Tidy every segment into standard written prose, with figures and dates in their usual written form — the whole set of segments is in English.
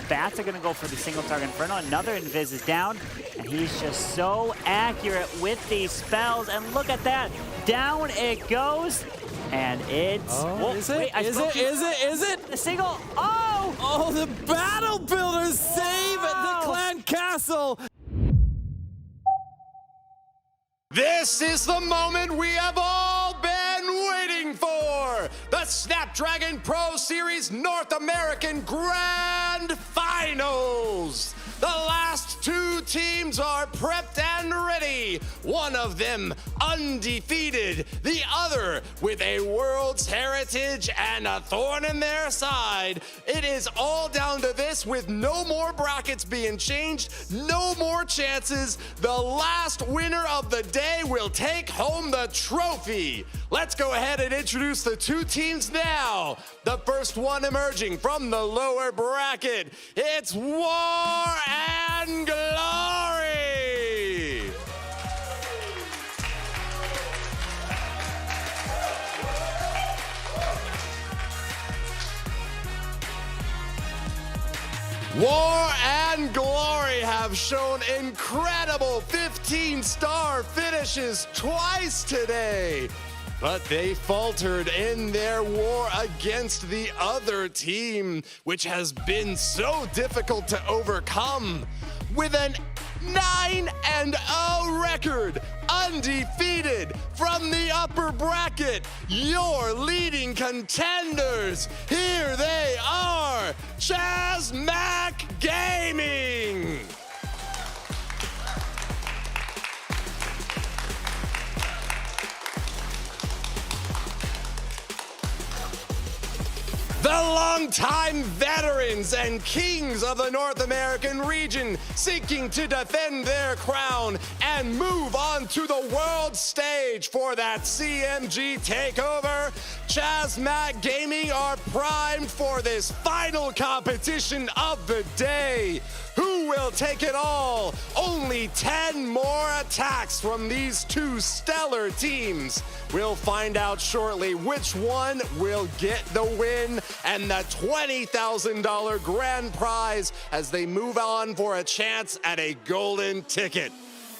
bats are going to go for the single target Inferno. Another Invis is down, and he's just so accurate with these spells. And look at that. Down it goes. And it's... Oh, is it? Is it? The single... Oh! Oh, the Battle Builders save at the Clan Castle! This is the moment we have all been waiting for! The Snapdragon Pro Series North American Grand Finals! The last two teams are prepped and ready. One of them undefeated, the other with a world's heritage and a thorn in their side. It is all down to this with no more brackets being changed, no more chances. The last winner of the day will take home the trophy. Let's go ahead and introduce the two teams now. The first one emerging from the lower bracket, it's War and Glory! War and Glory have shown incredible 15-star finishes twice today. But they faltered in their war against the other team, which has been so difficult to overcome. With an 9-0 record, undefeated from the upper bracket, your leading contenders, here they are, CMG Gaming! The longtime veterans and kings of the North American region seeking to defend their crown and move on to the world stage for that CMG takeover. CMG Gaming are primed for this final competition of the day. Who will take it all? Only 10 more attacks from these two stellar teams. We'll find out shortly which one will get the win and the $20,000 grand prize as they move on for a chance at a golden ticket.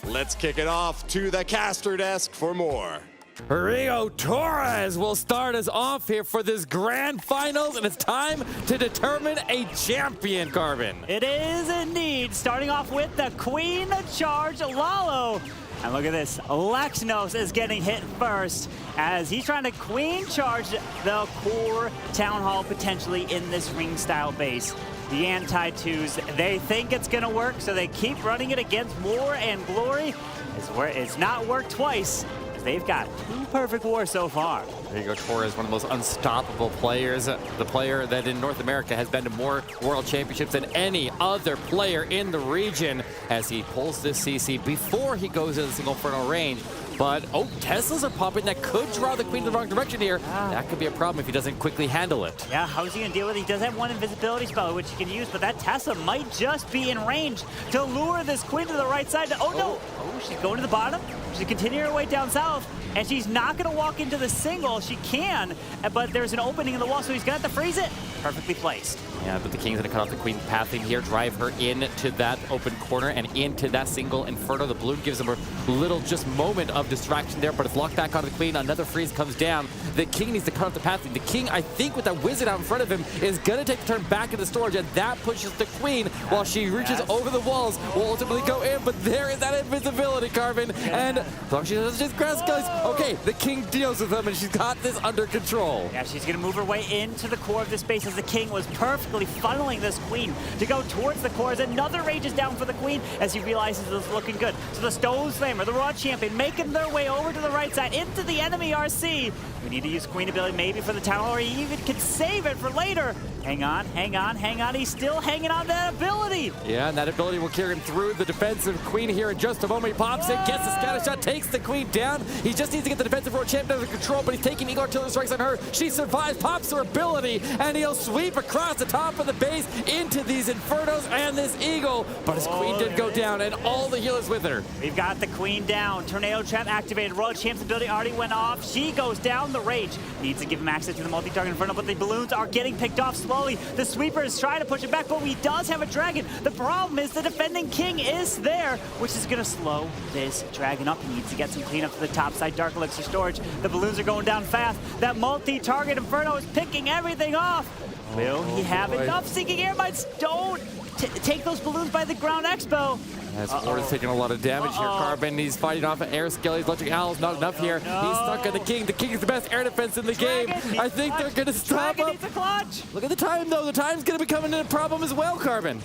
Let's kick it off to the caster desk for more. Rio Torres will start us off here for this grand finals, and it's time to determine a champion, Carbon. It is indeed, starting off with the Queen Charge Lalo. And look at this, Lexnos is getting hit first as he's trying to Queen Charge the core Town Hall potentially in this ring-style base. The anti-twos, they think it's gonna work, so they keep running it against War and Glory. It's not worked twice. They've got 2 perfect wars so far. There you go, Torres, one of the most unstoppable players. The player that in North America has been to more world championships than any other player in the region as he pulls this CC before he goes to the single Inferno range. But, oh, Teslas are popping. That could draw the Queen in the wrong direction here. That could be a problem if he doesn't quickly handle it. Yeah, how's he going to deal with it? He does have one invisibility spell, which he can use, but that Tesla might just be in range to lure this Queen to the right side. Oh, no. Oh, she's going to the bottom. She's continuing her way down south, and she's not going to walk into the single. She can, but there's an opening in the wall, so he's going to have to freeze it. Perfectly placed. Yeah, but the King's going to cut off the Queen pathing here, drive her into that open corner and into that single Inferno. The balloon gives him a little just moment of distraction there, but it's locked back onto the Queen. Another freeze comes down. The King needs to cut off the pathing. The King, I think, with that Wizard out in front of him, is going to take the turn back into storage, and that pushes the Queen while she reaches over the walls. Will ultimately go in, but there is that invisibility, Carbon. And as long as she doesn't just grass guys, okay, the King deals with them, and she's got this under control. Yeah, she's going to move her way into the core of this base as the King was perfectly funneling this Queen to go towards the core as another rages down for the Queen as he realizes it's looking good. So the Stone Slammer, the Raw Champion, making their way over to the right side into the enemy RC. We need to use Queen ability maybe for the town, or he even can save it for later. Hang on, hang on, hang on. He's still hanging on to that ability. Yeah, and that ability will carry him through the defensive Queen here in just a moment. He pops it, gets the scatter shot, takes the Queen down. He just needs to get the defensive Raw Champion under control, but he's taking Eagle Artillery strikes on her. She survives, pops her ability, and he'll sweep across the top of the base into these Infernos and this Eagle. But his Queen did go down, and all the healers with her. We've got the Queen down. Tornado Trap activated. Royal Champ's ability already went off. She goes down. The Rage needs to give him access to the multi-target Inferno, but the balloons are getting picked off slowly. The Sweeper is trying to push it back, but he does have a Dragon. The problem is the defending King is there, which is going to slow this Dragon up. He needs to get some cleanup to the top side. Dark Elixir storage. The balloons are going down fast. That multi-target Inferno is picking everything off. Will he have enough? Sinking Air Mites don't take those balloons by the ground expo. As Ward is taking a lot of damage here. Carbon, he's fighting off an Air Skellies. Electric Owl's not enough here. He's stuck on the King. The King is the best air defense in the game. I think they're going to stop him. Look at the time, though. The time's going to be coming in a problem as well, Carbon.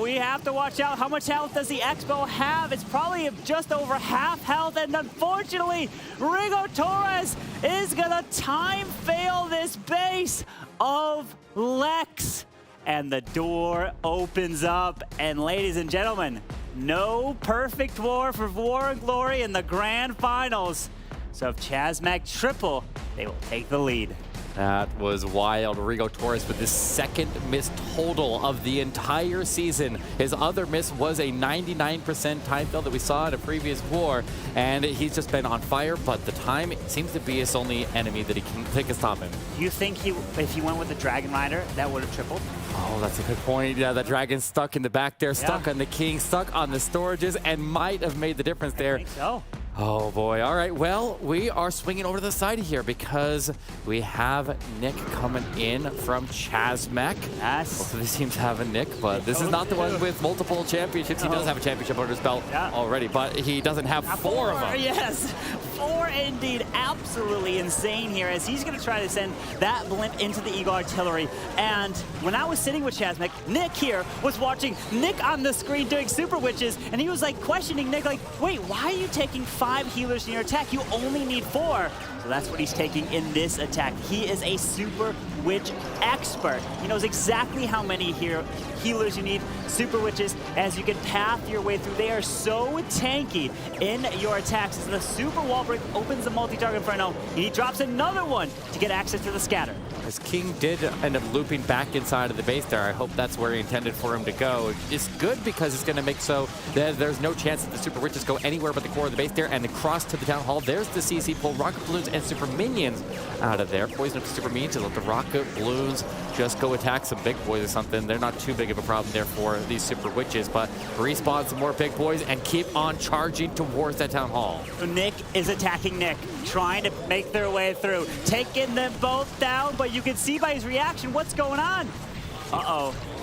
We have to watch out. How much health does the Expo have? It's probably just over half health, and unfortunately, Rigo Torres is going to time fail this base of Lex. And the door opens up, and ladies and gentlemen, no perfect war for War and Glory in the grand finals. So if CMG triple, they will take the lead. That was wild. Rigo Torres with his second miss total of the entire season. His other miss was a 99% time fail that we saw in a previous war, and he's just been on fire, but the time seems to be his only enemy that he can stop him. Do you think if he went with the Dragon Rider, that would have tripled? Oh, that's a good point. Yeah, the Dragon's stuck in the back there, stuck on the King, stuck on the storages, and might have made the difference there. I think so. Oh boy, all right, well, we are swinging over to the side here because we have Nick coming in from CMG. Yes. Both of these teams have a Nick, but this is not the one with multiple championships. He does have a championship under his belt already, but he doesn't have four of them. Yes, four indeed. Absolutely insane here as he's gonna try to send that blimp into the Eagle Artillery. And when I was sitting with CMG, Nick here was watching Nick on the screen doing Super Witches, and he was like questioning Nick, like, wait, why are you taking 5 healers in your attack? You only need 4. So that's what he's taking in this attack. He is a Super Witch expert. He knows exactly how many healers you need. Super Witches, as you can path your way through, they are so tanky in your attacks. As the Super Wall Break opens the multi-target Inferno, he drops another one to get access to the scatter. His King did end up looping back inside of the base there. I hope that's where he intended for him to go. It's good because it's going to make so that there's no chance that the Super Witches go anywhere but the core of the base there, and across to the Town Hall. There's the CC pull Rocket Balloons and Super Minions out of there. Poison up the Super Minions to let the Rocket Balloons just go attack some big boys or something. They're not too big of a problem there for these Super Witches, but respawn some more big boys and keep on charging towards that Town Hall. So Nick is attacking Nick, trying to make their way through, taking them both down, but you can see by his reaction what's going on.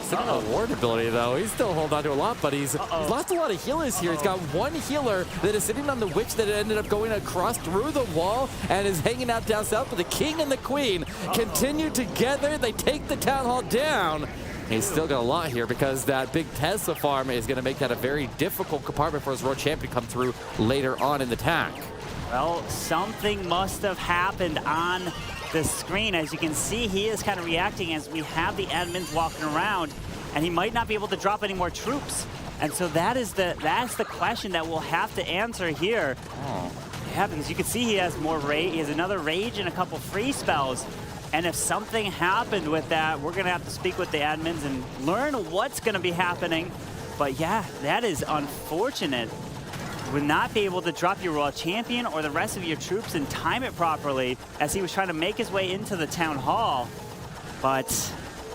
Still got a ward ability though. He's still holding on to a lot, but he's lost a lot of healers here. He's got one healer that is sitting on the Witch that ended up going across through the wall and is hanging out down south. But the King and the Queen continue together. They take the Town Hall down. He's still got a lot here because that big Tesla farm is going to make that a very difficult compartment for his World Champion to come through later on in the attack. Well, something must have happened on the screen. As you can see, he is kind of reacting as we have the admins walking around, and he might not be able to drop any more troops. And so that's the question that we'll have to answer here. Yeah, because you can see he has more rage. He has another rage and a couple free spells. And if something happened with that, we're gonna have to speak with the admins and learn what's gonna be happening. But yeah, that is unfortunate. Would not be able to drop your World Champion or the rest of your troops and time it properly as he was trying to make his way into the Town Hall. But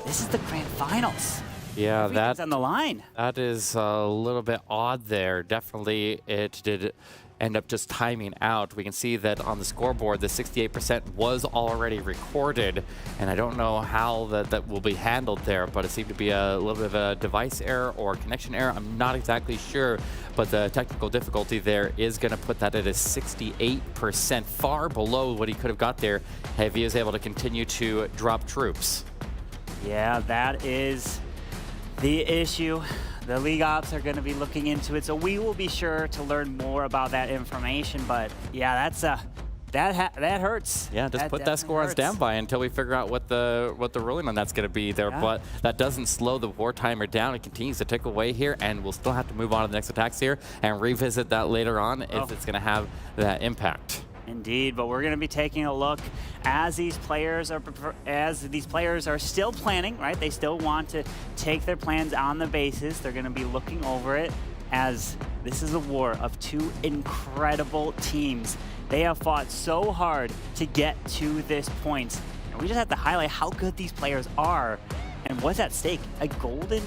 this is the grand finals. Yeah, that's on the line. That is a little bit odd there. Definitely it did end up just timing out. We can see that on the scoreboard, the 68% was already recorded, and I don't know how that will be handled there, but it seemed to be a little bit of a device error or connection error. I'm not exactly sure, but the technical difficulty there is going to put that at a 68%, far below what he could have got there if he was able to continue to drop troops. Yeah, that is the issue. The League Ops are going to be looking into it, so we will be sure to learn more about that information. But yeah, that hurts. Yeah, just put that score on standby until we figure out what the ruling on that's going to be there. Yeah. But that doesn't slow the war timer down. It continues to tick away here, and we'll still have to move on to the next attacks here and revisit that later on if it's going to have that impact. Indeed, but we're going to be taking a look as these players are still planning, right? They still want to take their plans on the bases. They're going to be looking over it as this is a war of two incredible teams. They have fought so hard to get to this point. And we just have to highlight how good these players are and what's at stake. A golden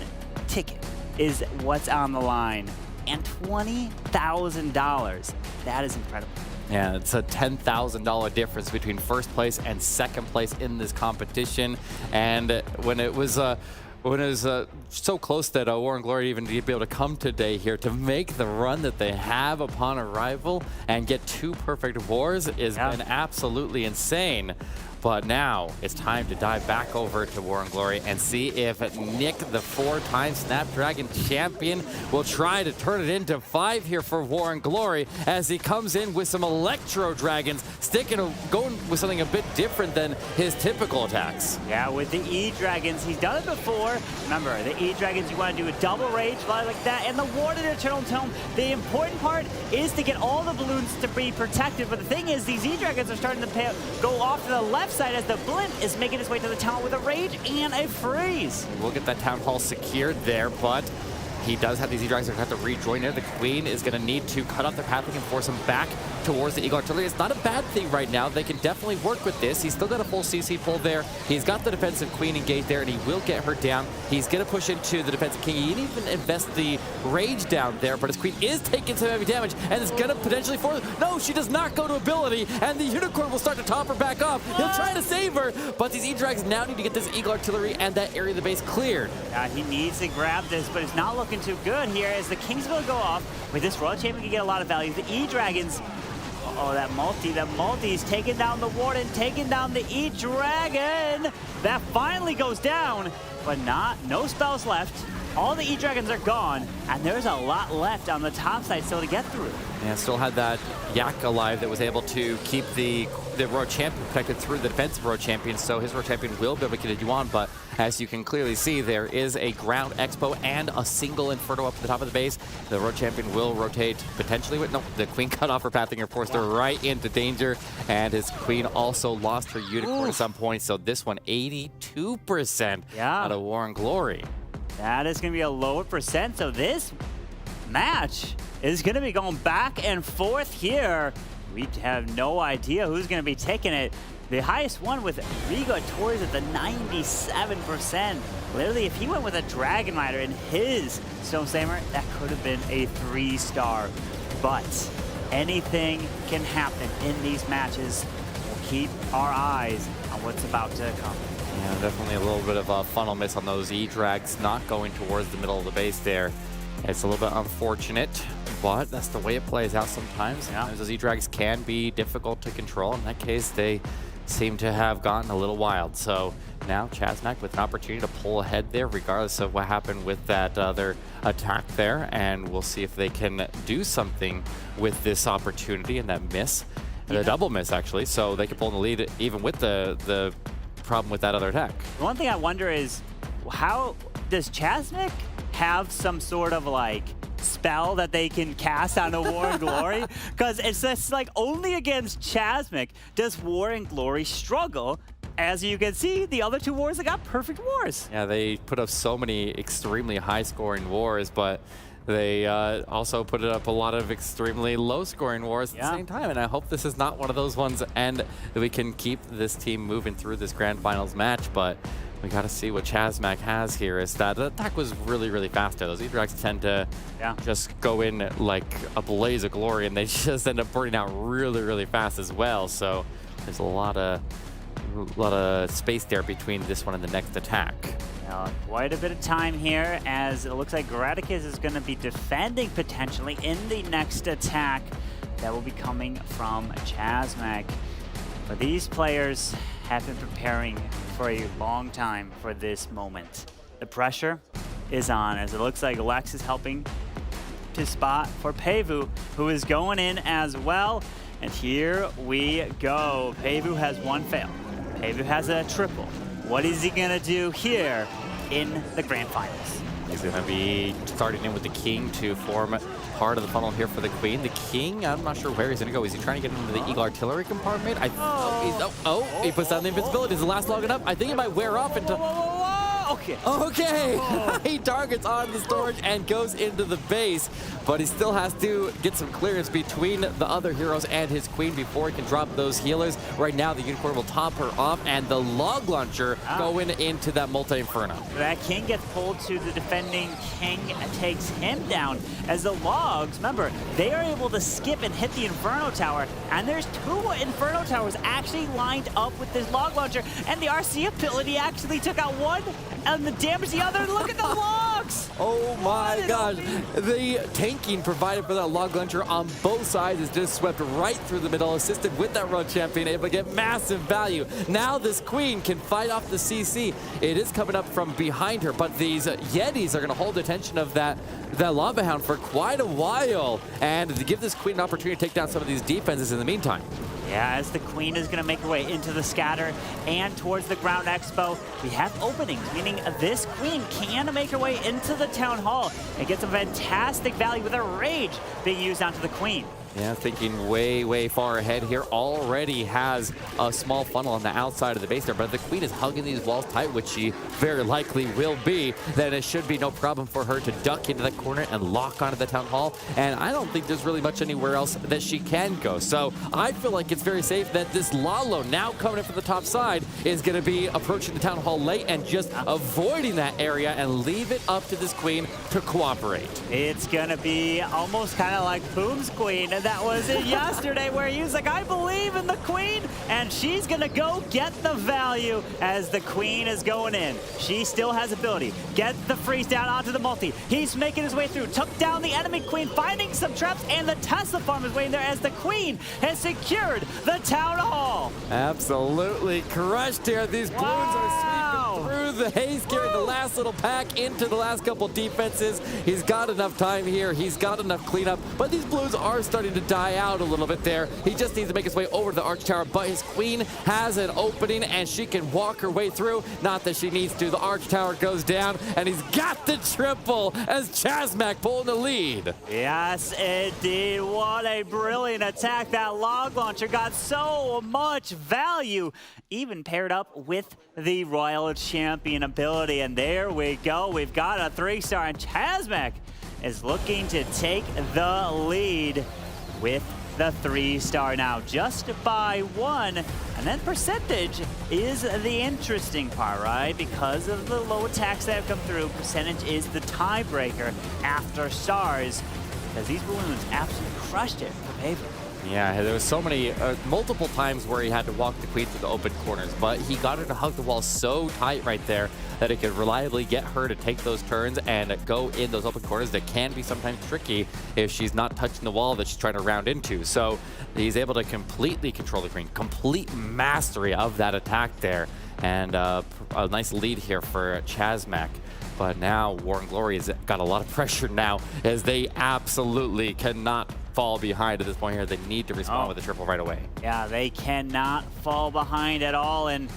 ticket is what's on the line, and $20,000. That is incredible. Yeah, it's a $10,000 difference between first place and second place in this competition. And when it was so close that War and Glory even to be able to come today here to make the run that they have upon arrival and get 2 perfect wars has been absolutely insane. But now it's time to dive back over to War and Glory and see if Nick, the 4-time Snapdragon champion, will try to turn it into 5 here for War and Glory as he comes in with some Electro Dragons, going with something a bit different than his typical attacks. Yeah, with the E-Dragons, he's done it before. Remember, the E-Dragons, you want to do a double rage like that, and the Warded Eternal Tome. The important part is to get all the balloons to be protected, but the thing is, these E-Dragons are starting to go off to the left side as the Blimp is making its way to the town with a rage and a freeze. We'll get that town hall secured there, but he does have these E-Dragons that have to rejoin there. The Queen is going to need to cut off the pathing and force him back towards the Eagle Artillery. It's not a bad thing right now. They can definitely work with this. He's still got a full CC pull there. He's got the defensive Queen engaged there, and he will get her down. He's going to push into the defensive King. He didn't even invest the rage down there, but his Queen is taking some heavy damage, and is going to potentially force... No, she does not go to ability, and the Unicorn will start to top her back off. He'll try to save her, but these E-Dragons now need to get this Eagle Artillery and that area of the base cleared. Yeah, he needs to grab this, but it's not looking too good here as the Kings will go off. With this Royal Champion can get a lot of value. The E-Dragons... Oh, that multi's taking down the Warden, taking down the E-Dragon. That finally goes down, but no spells left. All the E-Dragons are gone, and there's a lot left on the top side still to get through. Yeah, still had that Yak alive that was able to keep the Royal Champion protected through the defensive Royal Champion, so his Royal Champion will be able to continue on, but as you can clearly see, there is a ground expo and a single Inferno up at the top of the base. The Royal Champion will rotate potentially with, no, the Queen cut off her pathing and forced her right into danger, and his Queen also lost her Unicorn at some point, so this one 82% out of War and Glory. That is going to be a lower percent, so this match is going to be going back and forth here. We have no idea who's going to be taking it. The highest one with Rigo Torres at the 97%. Literally, if he went with a Dragon Rider in his Stone Slammer, that could have been a 3-star. But anything can happen in these matches. We'll keep our eyes on what's about to come. Yeah, definitely a little bit of a funnel miss on those E-Drags not going towards the middle of the base there. It's a little bit unfortunate, but that's the way it plays out sometimes. Sometimes those E-Drags can be difficult to control. In that case, they seem to have gotten a little wild. So now ChazMac with an opportunity to pull ahead there, regardless of what happened with that other attack there. And we'll see if they can do something with this opportunity and that miss. The double miss, actually. So they can pull in the lead even with the problem with that other attack. The one thing I wonder is, how does ChazMac have some sort of like spell that they can cast on a War and Glory? Because it's just like only against ChazMac does War and Glory struggle. As you can see, the other 2 wars have got perfect wars. Yeah, they put up so many extremely high-scoring wars, but they also put up a lot of extremely low-scoring wars at the same time. And I hope this is not one of those ones, and that we can keep this team moving through this Grand Finals match. But we got to see what ChazMac has here. Is that the attack was really, really fast there. Those E-Drags tend to just go in like a blaze of glory, and they just end up burning out really, really fast as well. So there's a lot of space there between this one and the next attack. Now, quite a bit of time here, as it looks like Garretticus is going to be defending potentially in the next attack that will be coming from ChazMac. But these players have been preparing for a long time for this moment. The pressure is on, as it looks like Lex is helping to spot for Paevu, who is going in as well. And here we go. Paevu has 1 fail. Paevu has a triple. What is he gonna do here? in the grand finals. He's going to be starting in with the King to form part of the funnel here for the Queen. The King, I'm not sure where he's going to go. Is he trying to get into the Eagle Artillery compartment? He puts down the invincibility. Does it last long enough? I think it might wear off into... Okay. Okay, he targets on the storage and goes into the base, but he still has to get some clearance between the other heroes and his Queen before he can drop those healers. Right now, the Unicorn will top her off, and the Log Launcher going into that Multi-Inferno. That King gets pulled to the defending King and takes him down as the Logs, remember, they are able to skip and hit the Inferno Tower, and there's 2 Inferno Towers actually lined up with this Log Launcher, and the RC ability actually took out one and the damage the other. Look at the logs! Oh my gosh. The tanking provided for that Log Launcher on both sides is just swept right through the middle, assisted with that Road Champion, able to get massive value. Now this Queen can fight off the CC. It is coming up from behind her, but these Yetis are going to hold attention of that Lava Hound for quite a while, and to give this Queen an opportunity to take down some of these defenses in the meantime. Yeah, as the Queen is going to make her way into the scatter and towards the ground expo, we have openings, meaning this Queen can make her way into the Town Hall and get some fantastic value with a Rage being used onto the Queen. Yeah, thinking way, way far ahead here. Already has a small funnel on the outside of the base there, but if the Queen is hugging these walls tight, which she very likely will be, then it should be no problem for her to duck into that corner and lock onto the Town Hall. And I don't think there's really much anywhere else that she can go. So I feel like it's very safe that this Lalo, now coming in from the top side, is going to be approaching the Town Hall late and just avoiding that area and leave it up to this Queen to cooperate. It's going to be almost kind of like Boom's Queen. That was it yesterday, where he was like, I believe in the Queen, and she's gonna go get the value as the Queen is going in. She still has ability. Get the freeze down onto the multi. He's making his way through, took down the enemy Queen, finding some traps, and the Tesla farm is waiting there as the Queen has secured the Town Hall. Absolutely crushed here. These balloons are sweeping through the haze, carrying the last little pack into the last couple defenses. He's got enough time here. He's got enough cleanup, but these balloons are starting to die out a little bit there. He just needs to make his way over to the Arch Tower, but his Queen has an opening and she can walk her way through. Not that she needs to. The Arch Tower goes down and he's got the triple as Chazmac pulling the lead. Yes, indeed. What a brilliant attack. That Log Launcher got so much value, even paired up with the Royal Champion ability. And there we go. We've got a 3-star, and Chazmac is looking to take the lead with the 3-star now, just by 1. And then percentage is the interesting part, right? Because of the low attacks that have come through, percentage is the tiebreaker after stars, because these balloons absolutely crushed it for Paevu. Yeah, there was so many, multiple times where he had to walk the Queen through the open corners, but he got her to hug the wall so tight right there that it could reliably get her to take those turns and go in those open corners that can be sometimes tricky if she's not touching the wall that she's trying to round into. So he's able to completely control the Queen, complete mastery of that attack there, and a nice lead here for Chazmac. But now War and Glory has got a lot of pressure now, as they absolutely cannot fall behind at this point here. They need to respond with a triple right away. Yeah, they cannot fall behind at all. And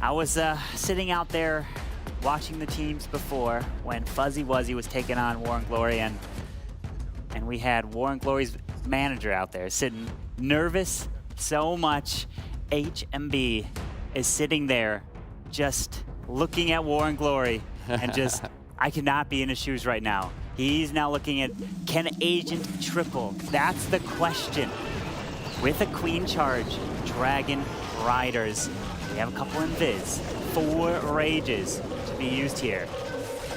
I was sitting out there watching the teams before when Fuzzy Wuzzy was taking on War and Glory, and we had War and Glory's manager out there sitting nervous so much. HMB is sitting there just looking at War and Glory and just, I cannot be in his shoes right now. He's now looking at, can Agent triple? That's the question. With a Queen charge, Dragon Riders, we have a couple invis, 4 rages to be used here.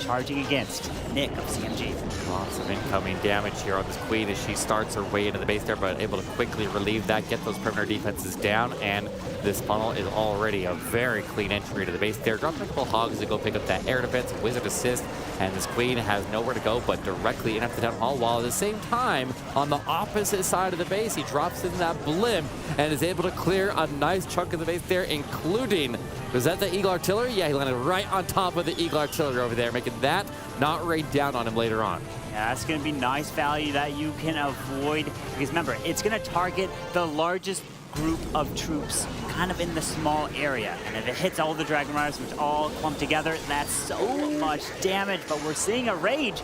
Charging against Nick of CMG. Lots of incoming damage here on this Queen as she starts her way into the base there, but able to quickly relieve that, get those perimeter defenses down, and this funnel is already a very clean entry to the base there. Dropping a couple hogs to go pick up that air defense, Wizard assist, and this Queen has nowhere to go but directly in after the Town Hall, while at the same time, on the opposite side of the base, he drops in that blimp and is able to clear a nice chunk of the base there, including, was that the Eagle Artillery? Yeah, he landed right on top of the Eagle Artillery over there, making that not rain down on him later on. Yeah, that's going to be nice value that you can avoid, because remember, it's going to target the largest group of troops kind of in the small area. And if it hits all the Dragon Riders, which all clump together, that's so much damage. But we're seeing a Rage.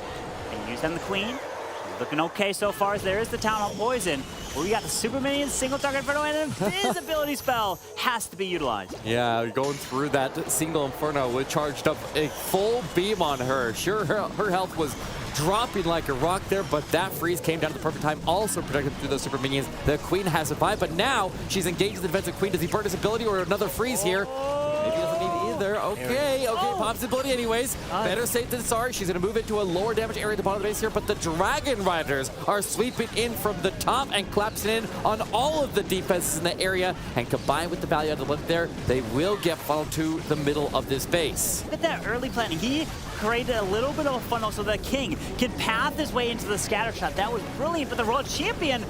And use on the Queen. She's looking okay so far as there is the Town Hall Poison. We got the Super Minions, single target Inferno, and an invisibility spell has to be utilized. Yeah, going through that single Inferno with charged up a full beam on her. Sure, her health was dropping like a rock there, but that freeze came down at the perfect time, also protected through those Super Minions. The Queen has survived, but now she's engaged with the defensive Queen. Does he burn his ability or another freeze here? Maybe he doesn't need either. Okay, pops ability anyways. Better safe than sorry. She's going to move into a lower damage area at the bottom of the base here, but the Dragon Riders are sweeping in from the top and collapsing in on all of the defenses in the area, and combined with the value out of the left there, they will get funneled to the middle of this base. Look at that early plan. He created a little bit of a funnel so the King can path his way into the scatter shot. That was brilliant, but the World Champion,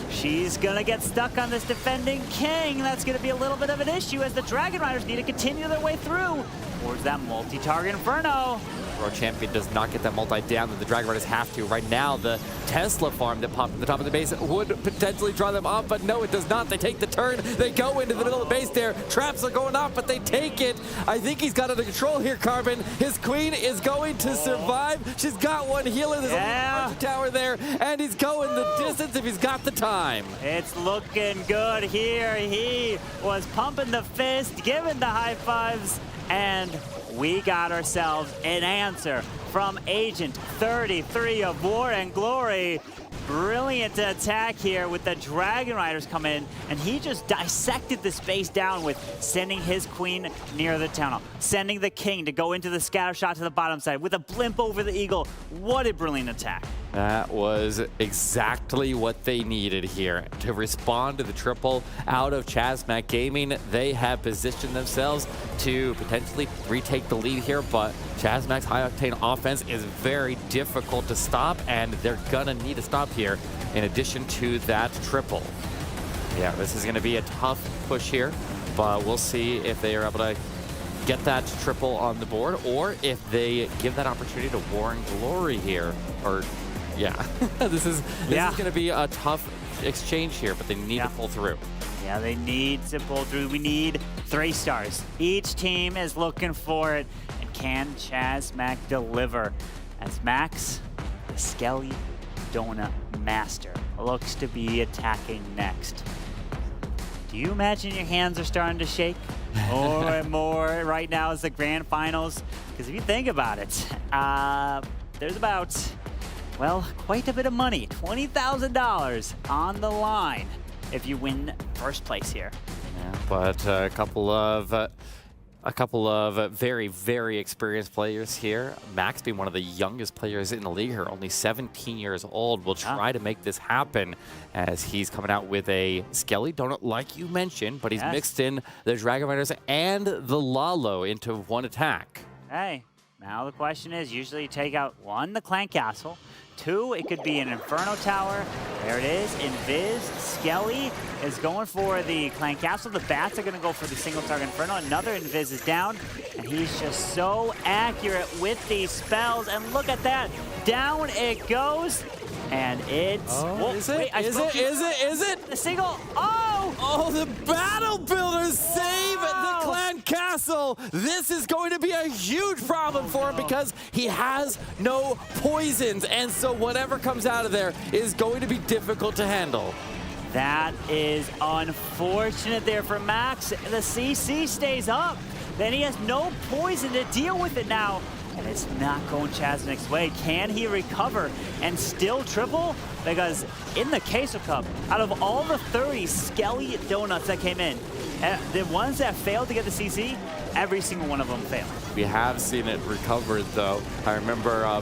she's gonna get stuck on this defending King. That's gonna be a little bit of an issue as the Dragon Riders need to continue their way through towards that multi-target Inferno. World Champion does not get that multi down that the Dragon Riders have to. Right now, the Tesla farm that popped at the top of the base would potentially draw them off, but no, it does not. They take the turn. They go into the middle of the base there. Traps are going off, but they take it. I think he's got it under control here, Carbon. His Queen is going to survive. She's got one healer. There's a bunch of tower there, and he's going the distance if he's got the time. It's looking good here. He was pumping the fist, giving the high fives, and we got ourselves an answer from Agent 33 of War and Glory. Brilliant attack here with the Dragon Riders come in, and he just dissected the space down with sending his Queen near the tunnel, sending the King to go into the scatter shot to the bottom side with a blimp over the Eagle. What a brilliant attack. That was exactly what they needed here to respond to the triple out of CMG Gaming. They have positioned themselves to potentially retake the lead here, but CMG's high-octane offense is very difficult to stop, and they're gonna need to stop here in addition to that triple. Yeah, this is gonna be a tough push here, but we'll see if they are able to get that triple on the board, or if they give that opportunity to War and Glory here, or yeah, this is going to be a tough exchange here, but they need to pull through. Yeah, they need to pull through. We need 3 stars. Each team is looking for it, and can CMG deliver? As Max, the Skelly Donut Master, looks to be attacking next. Do you imagine your hands are starting to shake more and more right now as the grand finals? Because if you think about it, there's about, well, quite a bit of money, $20,000 on the line if you win first place here. Yeah, but a couple of very, very experienced players here. Max being one of the youngest players in the league here, only 17 years old, will try to make this happen as he's coming out with a Skelly Donut, like you mentioned, but he's mixed in the Dragon Riders and the Lalo into one attack. Hey, now the question is, usually you take out 1, the Clan Castle, 2, it could be an Inferno Tower. There it is, Invis. Skelly is going for the Clan Castle. The Bats are going to go for the single target Inferno. Another Invis is down, and he's just so accurate with these spells. And look at that, down it goes. And it's... Is it? The single... Oh, the Battle Builders save the Clan Castle. This is going to be a huge problem for him because he has no poisons. And so whatever comes out of there is going to be difficult to handle. That is unfortunate there for Max. The CC stays up. Then he has no poison to deal with it now. And it's not going CMG's way. Can he recover and still triple? Because in the Queso Cup, out of all the 30 Skelly Donuts that came in, the ones that failed to get the CC, every single one of them failed. We have seen it recovered, though. I remember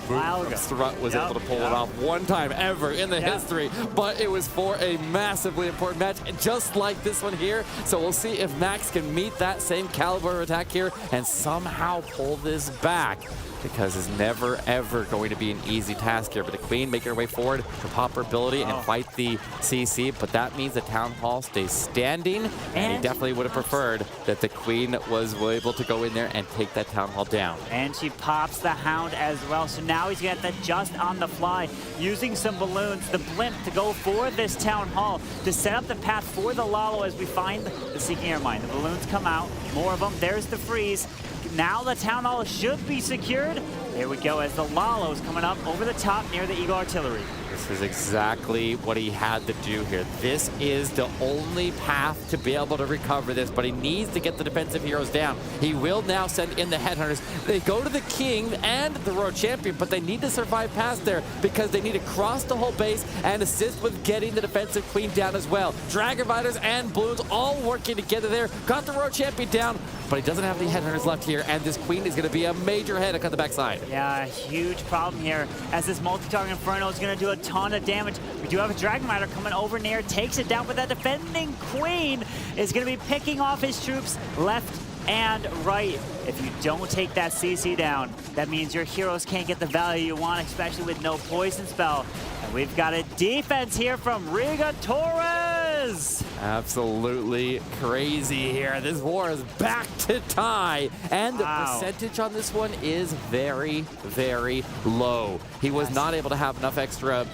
Strut was able to pull it off one time ever in the history, but it was for a massively important match, just like this one here. So we'll see if Max can meet that same caliber of attack here and somehow pull this back, because it's never, ever going to be an easy task here. But the Queen making her way forward to pop her ability and fight the CC, but that means the Town Hall stays standing, and he definitely would have preferred that the Queen was able to go in there and take that Town Town Hall down. And she pops the Hound as well. So now he's going to have to adjust on the fly, using some balloons, the blimp, to go for this Town Hall, to set up the path for the Lalo as we find the Seeking Air Mine. The balloons come out, more of them. There's the freeze. Now the Town Hall should be secured. There we go, as the Lalo's coming up over the top near the Eagle Artillery. This is exactly what he had to do here. This is the only path to be able to recover this, but he needs to get the defensive heroes down. He will now send in the Headhunters. They go to the King and the Royal Champion, but they need to survive past there because they need to cross the whole base and assist with getting the defensive Queen down as well. Dragon Riders and Balloons all working together there. Got the Royal Champion down, but he doesn't have the Headhunters left here, and this Queen is going to be a major headache on the backside. Yeah, huge problem here, as this multi-target Inferno is going to do a ton of damage. We do have a Dragon Rider coming over near, takes it down, but that defending Queen is going to be picking off his troops left and right. If you don't take that CC down, that means your heroes can't get the value you want, especially with no poison spell. And we've got a defense here from Riga Torres. Absolutely crazy here. This war is back to tie, and the percentage on this one is very, very low. He was not able to have enough extra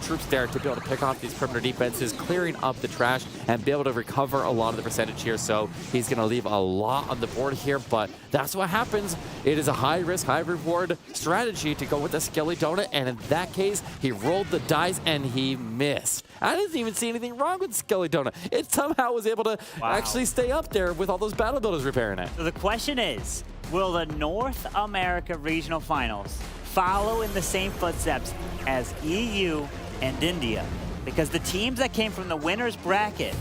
troops there to be able to pick off these perimeter defenses, clearing up the trash, and be able to recover a lot of the percentage here. So he's going to leave a lot on the board here, but that's what happens. It is a high-risk, high-reward strategy to go with the Skelly Donut, and in that case, he rolled the dice and he missed. I didn't even see anything wrong with Skelly Donut. It somehow was able to actually stay up there with all those battle builders repairing it. So the question is, will the North America Regional Finals follow in the same footsteps as EU and India? Because the teams that came from the winner's bracket,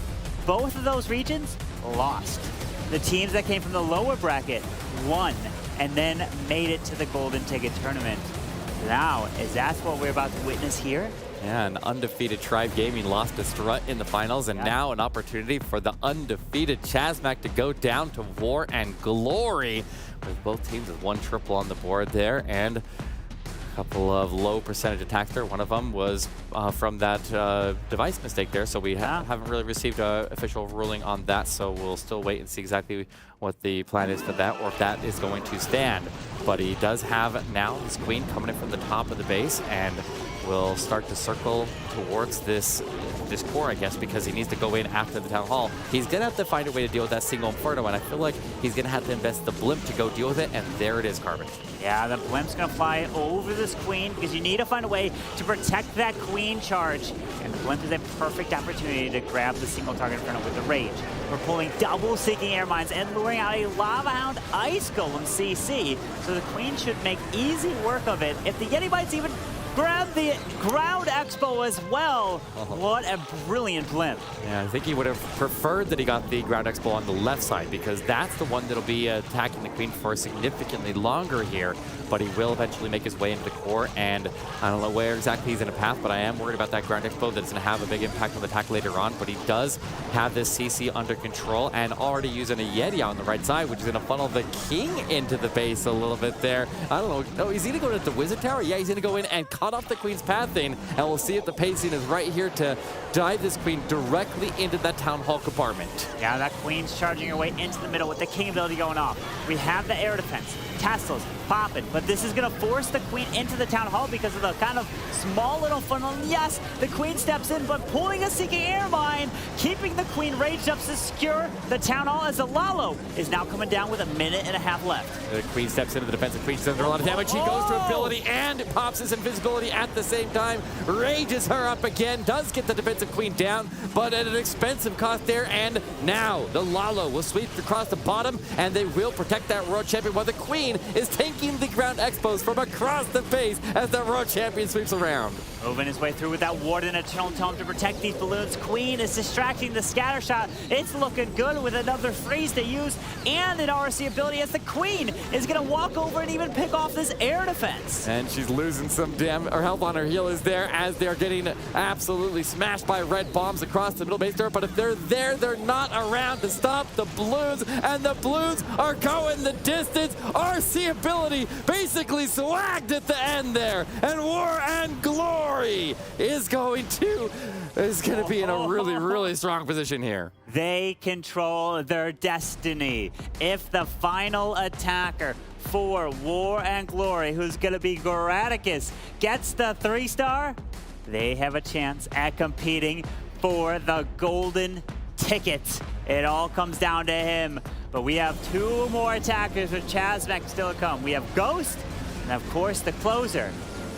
both of those regions lost. The teams that came from the lower bracket won and then made it to the Golden Ticket Tournament. Now, is that what we're about to witness here? Yeah, an undefeated Tribe Gaming lost to Strut in the finals, and now an opportunity for the undefeated Chasmac to go down to war and glory, with both teams with 1 triple on the board there, and a couple of low percentage attacks there. One of them was from that device mistake there, so we haven't really received an official ruling on that, so we'll still wait and see exactly what the plan is for that, or if that is going to stand. But he does have now his Queen coming in from the top of the base, and will start to circle towards this core, I guess, because he needs to go in after the Town Hall. He's going to have to find a way to deal with that single Inferno, and I feel like he's going to have to invest the blimp to go deal with it, and there it is, Carbon. Yeah, the blimp's going to fly over this Queen, because you need to find a way to protect that Queen charge. And the blimp is a perfect opportunity to grab the single target Inferno with the Rage. We're pulling double Seeking Air Mines and luring out a Lava Hound Ice Golem CC, so the Queen should make easy work of it. If the Yeti Bites even grab the Ground Expo as well. What a brilliant blimp. Yeah, I think he would have preferred that he got the Ground Expo on the left side, because that's the one that'll be attacking the Queen for significantly longer here. But he will eventually make his way into the core, and I don't know where exactly he's in a path, but I am worried about that Ground Expo that's going to have a big impact on the attack later on. But he does have this CC under control, and already using a Yeti on the right side, which is going to funnel the King into the base a little bit there. I don't know. No, he's going to go into the Wizard Tower. Yeah, he's going to go in and cut off the Queen's pathing, and we'll see if the pacing is right here to dive this Queen directly into that Town Hall compartment. Yeah, that Queen's charging her way into the middle with the King ability going off. We have the air defense. Teslas popping, but this is going to force the Queen into the Town Hall because of the kind of small little funnel. And yes, the Queen steps in, but pulling a Seeking Air Mine, keeping the Queen raged up to secure the Town Hall, as the Lalo is now coming down with 1.5 minutes left. The Queen steps into the defensive. Queen does a lot of damage. She goes to ability and pops his invisibility at the same time. Rages her up again, does get the defensive Queen down, but at an expensive cost there. And now the Lalo will sweep across the bottom, and they will protect that Royal Champion, while the Queen is taking the Ground Expos from across the base as the Royal Champion sweeps around. Moving his way through with that Ward and Eternal Tome to protect these balloons. Queen is distracting the scatter shot. It's looking good with another freeze to use and an RC ability, as the Queen is going to walk over and even pick off this air defense. And she's losing some health on her healers there, as they're getting absolutely smashed by red bombs across the middle base there. But if they're there, they're not around to stop the balloons, and the balloons are going the distance. RC ability invincibility basically swagged at the end there. And War and Glory is going to be in a really, really strong position here. They control their destiny. If the final attacker for War and Glory, who's going to be Garretticus, gets the 3-star, they have a chance at competing for the golden ticket. It all comes down to him. But we have 2 more attackers with CMG still to come. We have Ghost, and of course the closer,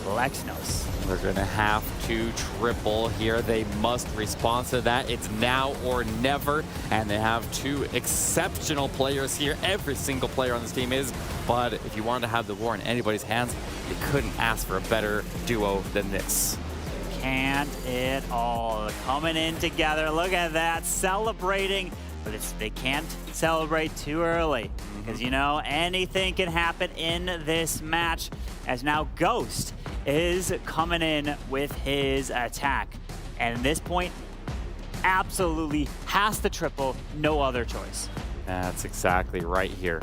Lexnos. They're gonna have to triple here. They must respond to that. It's now or never, and they have 2 exceptional players here. Every single player on this team is, but if you wanted to have the war in anybody's hands, you couldn't ask for a better duo than this. Can't it all coming in together. Look at that, celebrating, but they can't celebrate too early because, you know, anything can happen in this match, as now Ghost is coming in with his attack. And at this point, absolutely has to triple, no other choice. That's exactly right here.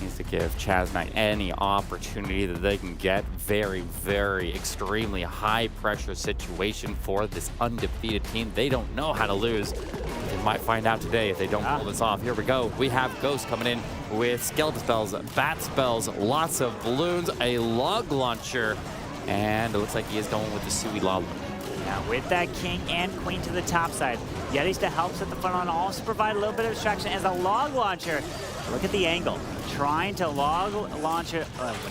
Needs to give CMG any opportunity that they can get. Very, very extremely high pressure situation for this undefeated team. They don't know how to lose. They might find out today if they don't pull this off. Here we go. We have Ghost coming in with skeleton spells, bat spells, lots of balloons, a log launcher, and it looks like he is going with the Sui Lava. Now with that king and queen to the top side, Yetis to help set the front on, also provide a little bit of distraction as a log launcher. Look at the angle. Trying to log launch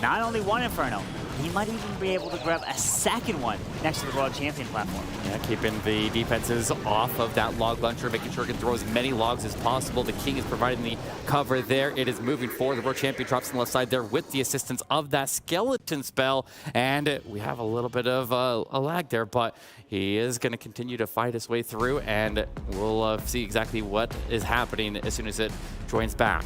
not only one Inferno, he might even be able to grab a second one next to the World Champion platform. Yeah, keeping the defenses off of that log launcher, making sure it can throw as many logs as possible. The king is providing the cover there. It is moving forward. The World Champion drops on the left side there with the assistance of that skeleton spell. And we have a little bit of a lag there, but he is going to continue to fight his way through, and we'll see exactly what is happening as soon as it joins back.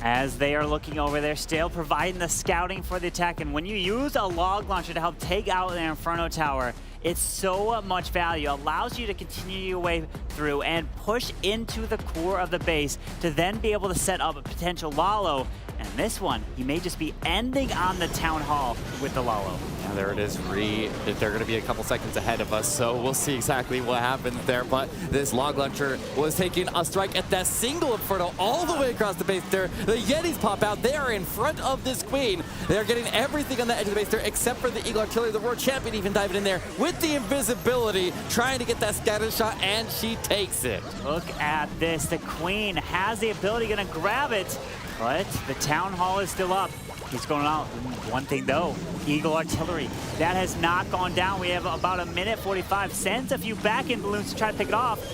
As they are looking over there, still providing the scouting for the attack. And when you use a log launcher to help take out the Inferno Tower, it's so much value. Allows you to continue your way through and push into the core of the base to then be able to set up a potential Lalo. And this one, he may just be ending on the Town Hall with the Lalo. Yeah, there it is. They're going to be a couple seconds ahead of us, so we'll see exactly what happens there. But this log launcher was taking a strike at that single Inferno all the way across the base there. The Yetis pop out. They are in front of this queen. They're getting everything on the edge of the base there, except for the Eagle Artillery. The World Champion even diving in there with the invisibility, trying to get that scatter shot, and she takes it. Look at this. The queen has the ability, going to grab it. But the Town Hall is still up. He's going out. One thing though, Eagle Artillery. That has not gone down. We have about a minute 45. Sends a few back-end balloons to try to pick it off.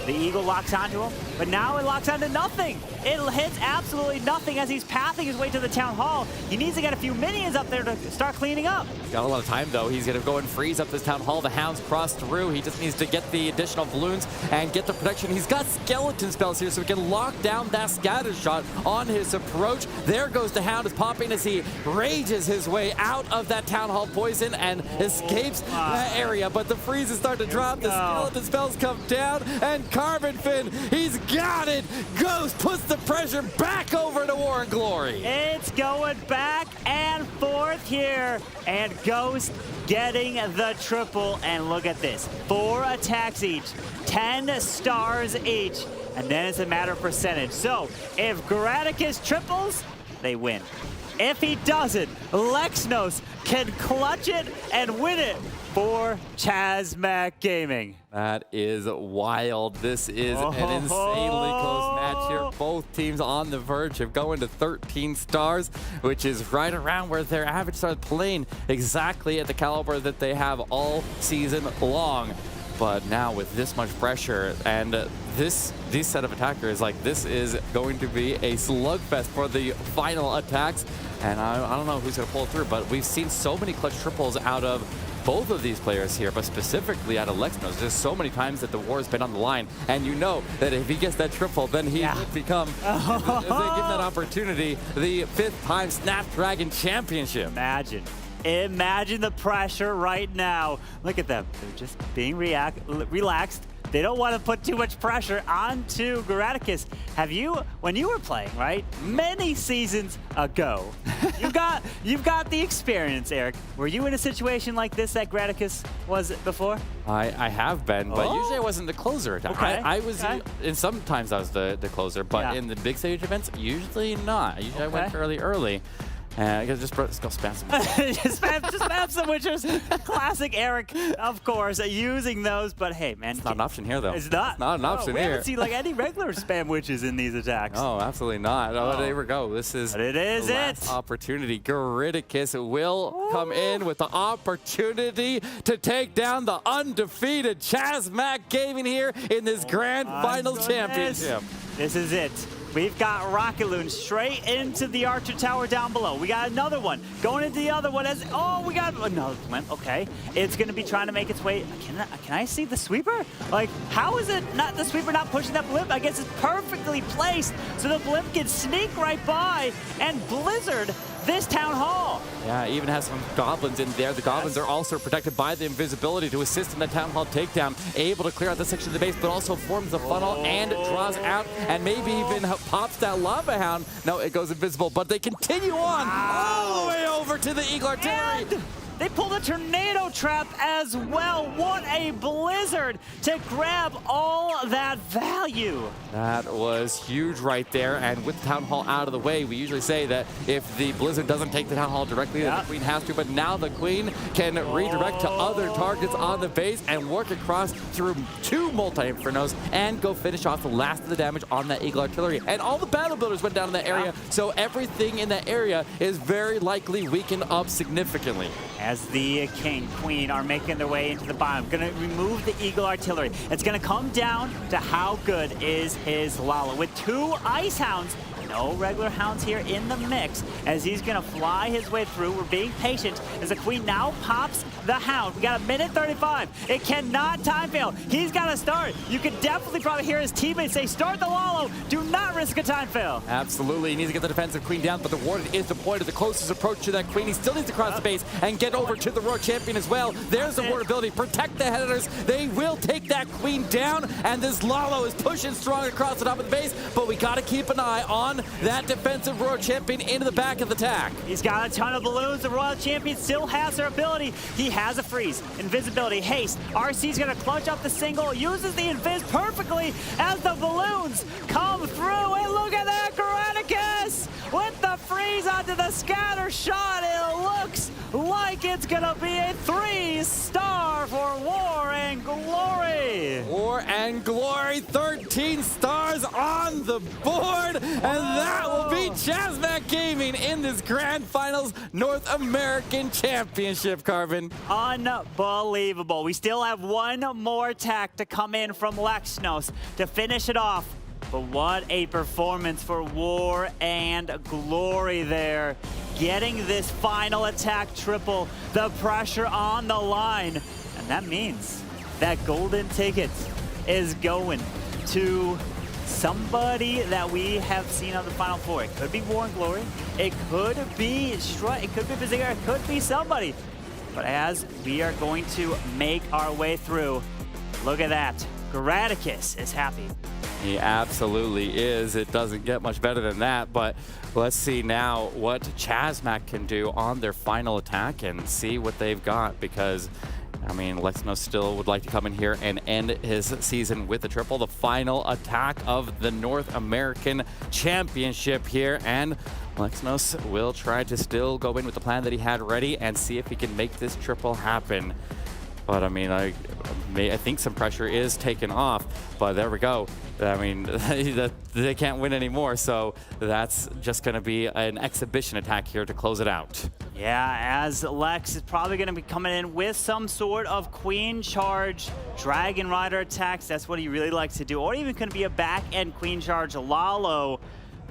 The Eagle locks onto him, but now it locks onto nothing. It hits absolutely nothing as he's pathing his way to the Town Hall. He needs to get a few minions up there to start cleaning up. He's got a lot of time though. He's gonna go and freeze up this Town Hall. The Hounds cross through. He just needs to get the additional balloons and get the protection. He's got skeleton spells here so he can lock down that scatter shot on his approach. There goes the Hound is popping as he rages his way out of that Town Hall poison and escapes that area. But the freezes start to drop. The skeleton spells come down, and Carbon Fin, he's got it. Ghost puts the pressure back over to War and Glory. It's going back and forth here, and Ghost getting the triple. And look at this, 4 attacks each, 10 stars each, and then it's a matter of percentage. So if Garretticus triples, they win. If he doesn't, Lexnos can clutch it and win it for CMG Gaming. That is wild. This is an insanely close match here. Both teams on the verge of going to 13 stars, which is right around where their average started playing, exactly at the caliber that they have all season long. But now with this much pressure and this set of attackers, like, this is going to be a slugfest for the final attacks. And I don't know who's going to pull through, but we've seen so many clutch triples out of both of these players here, but specifically out of Lexnos. There's so many times that the war has been on the line, and you know that if he gets that triple, then he would become, if they give him that opportunity, the 5th time Snapdragon Championship. Imagine the pressure right now. Look at them. They're just being relaxed. they don't want to put too much pressure onto Garretticus. Have you, when you were playing, right, many seasons ago, you've got the experience, Eric. Were you in a situation like this that Garretticus was before? I have been, but usually I wasn't the closer. Okay. I was, and sometimes I was the closer, but in the big stage events, usually not. Usually I went fairly early. Just go spam some. just spam some witches. Classic Eric, of course, using those. But hey, man. It's not an option here, though. It's not? It's not an option we here. We haven't seen like any regular spam witches in these attacks. No, absolutely not. Oh, there we go. This is but it is the last opportunity. Garretticus will come in with the opportunity to take down the undefeated CMG Gaming here in this grand final championship. This is it. We've got Rocket Loon straight into the Archer Tower down below. We got another one going into the other one. We got another blimp. Okay, it's going to be trying to make its way. Can I see the sweeper? Like, how is it not the sweeper not pushing that blimp? I guess it's perfectly placed so the blimp can sneak right by and blizzard this town hall. Yeah, even has some goblins in there. The goblins are also protected by the invisibility to assist in the town hall takedown, able to clear out this section of the base, but also forms the funnel and draws out and maybe even pops that lava hound. No, it goes invisible, but they continue on all the way over to the Eagle Artillery. And they pulled a tornado trap as well. What a blizzard to grab all that value. That was huge right there. And with Town Hall out of the way, we usually say that if the blizzard doesn't take the Town Hall directly, then the Queen has to. But now the Queen can redirect to other targets on the base and work across through 2 multi-infernos and go finish off the last of the damage on that Eagle Artillery. And all the battle builders went down in that area, so everything in that area is very likely weakened up significantly. As the King, Queen are making their way into the bottom. Gonna remove the Eagle Artillery. It's gonna come down to how good is his Lalo. With 2 Ice Hounds, no regular hounds here in the mix, as he's gonna fly his way through. We're being patient as the Queen now pops the hound. We got a minute 35. It cannot time fail. He's gotta start. You could definitely probably hear his teammates say, start the Lalo. Do not risk a time fail. Absolutely. He needs to get the defensive Queen down, but the Warden is deployed to the closest approach to that Queen. He still needs to cross the base and get over to the Royal Champion as well. There's the Warden ability. Protect the headers. They will take that Queen down, and this Lalo is pushing strong across the top of the base, but we gotta keep an eye on that defensive Royal Champion into the back of the attack. He's got a ton of balloons. The Royal Champion still has their ability. He has a freeze, invisibility, haste. RC's gonna clutch up the single, uses the invis perfectly as the balloons come through. And look at that, Garretticus with the freeze onto the scatter shot. It looks like it's gonna be a 3-star for War and Glory. War and Glory, 13 stars on the board, and that will be CMG Gaming in this Grand Finals North American Championship, Carvin. Unbelievable. We still have one more attack to come in from Lexnos to finish it off. But what a performance for War and Glory there. Getting this final attack triple, the pressure on the line. And that means that golden ticket is going to somebody that we have seen on the Final Four. It could be War and Glory. It could be Strut. It could be Bazinga. It could be somebody. But as we are going to make our way through, look at that. Garretticus is happy. He absolutely is. It doesn't get much better than that, but let's see now what CMG can do on their final attack and see what they've got, because I mean, Lexnos still would like to come in here and end his season with a triple, the final attack of the North American Championship here, and Lexnos will try to still go in with the plan that he had ready and see if he can make this triple happen. But I mean, I think some pressure is taken off, but there we go. I mean, they can't win anymore, so that's just going to be an exhibition attack here to close it out. Yeah, as Lex is probably going to be coming in with some sort of Queen Charge, Dragon Rider attacks. That's what he really likes to do, or even going to be a back-end Queen Charge Lalo.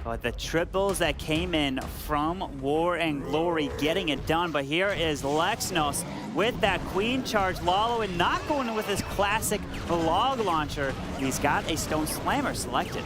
But the triples that came in from War and Glory getting it done. But here is Lexnos with that Queen Charge Lalo, and not going with his classic log launcher. He's got a Stone Slammer selected.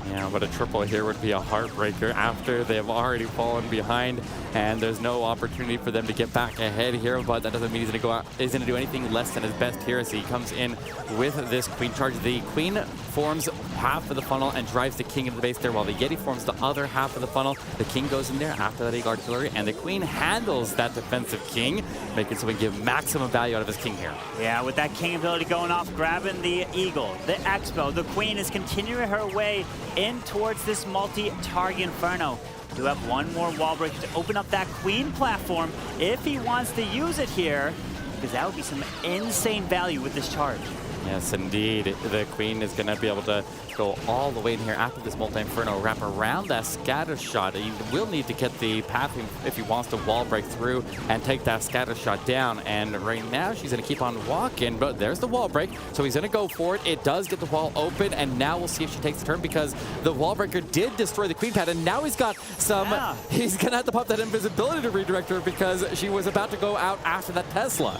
Yeah, but a triple here would be a heartbreaker after they have already fallen behind, and there's no opportunity for them to get back ahead here, but that doesn't mean he's going to do anything less than his best here as he comes in with this queen charge. The queen forms half of the funnel and drives the king into the base there, while the Yeti forms the other half of the funnel. The king goes in there after that Eagle artillery, and the queen handles that defensive king, making so we can give maximum value out of his king here. Yeah, with that king ability going off, grabbing the Eagle, the Expo, the queen is continuing her way in towards this multi-target Inferno. You have one more wall breaker to open up that queen platform if he wants to use it here, because that would be some insane value with this charge. Yes, indeed. The queen is going to be able to go all the way in here after this multi-inferno, wrap around that scatter shot. He will need to get the path if he wants to wall break through and take that scatter shot down. And right now, she's going to keep on walking, but there's the wall break. So he's going to go for it. It does get the wall open, and now we'll see if she takes the turn, because the wall breaker did destroy the queen pad, and now he's got some... Yeah. He's going to have to pop that invisibility to redirect her, because she was about to go out after that Tesla.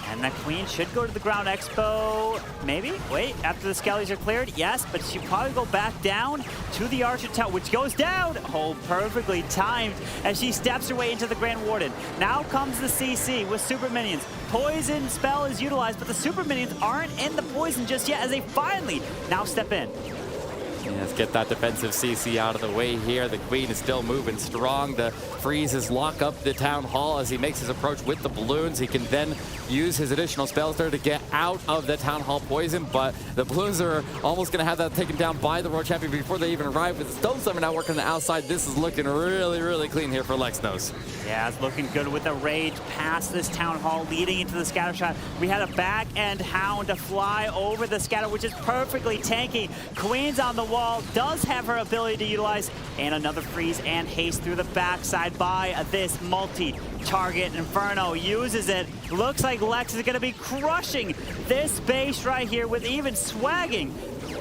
And that queen should go to the ground expo, maybe? Wait, after the skellies are cleared? Yes, but she'll probably go back down to the Archer Tower, which goes down. Oh, perfectly timed as she steps her way into the Grand Warden. Now comes the CC with super minions. Poison spell is utilized, but the super minions aren't in the poison just yet as they finally now step in. Let's get that defensive CC out of the way here. The queen is still moving strong. The freezes lock up the town hall as he makes his approach with the balloons. He can then use his additional spells there to get out of the town hall poison, but the balloons are almost going to have that taken down by the world champion before they even arrive. With the stone summer now working on the outside, this is looking really, really clean here for Lexnos. Yeah, it's looking good with the rage past this town hall leading into the scatter shot. We had a back end hound to fly over the scatter, which is perfectly tanky. Queen's on the wall, does have her ability to utilize, and another freeze and haste through the backside by this multi-target Inferno. Uses it. Looks like Lex is going to be crushing this base right here with even swagging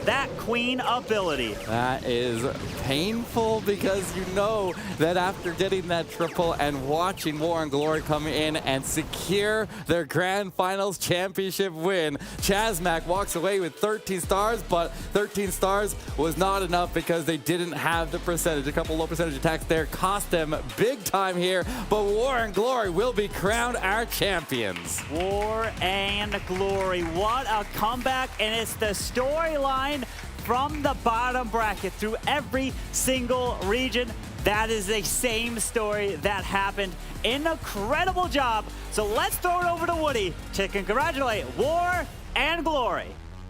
that queen ability. That is painful, because you know that after getting that triple and watching War and Glory come in and secure their Grand Finals championship win, Chazmac walks away with 13 stars, but 13 stars was not enough because they didn't have the percentage. A couple low percentage attacks there cost them big time here, but War and Glory will be crowned our champions. War and Glory, what a comeback, and it's the storyline from the bottom bracket through every single region. That is the same story that happened. An incredible job. So let's throw it over to Woody to congratulate War and Glory.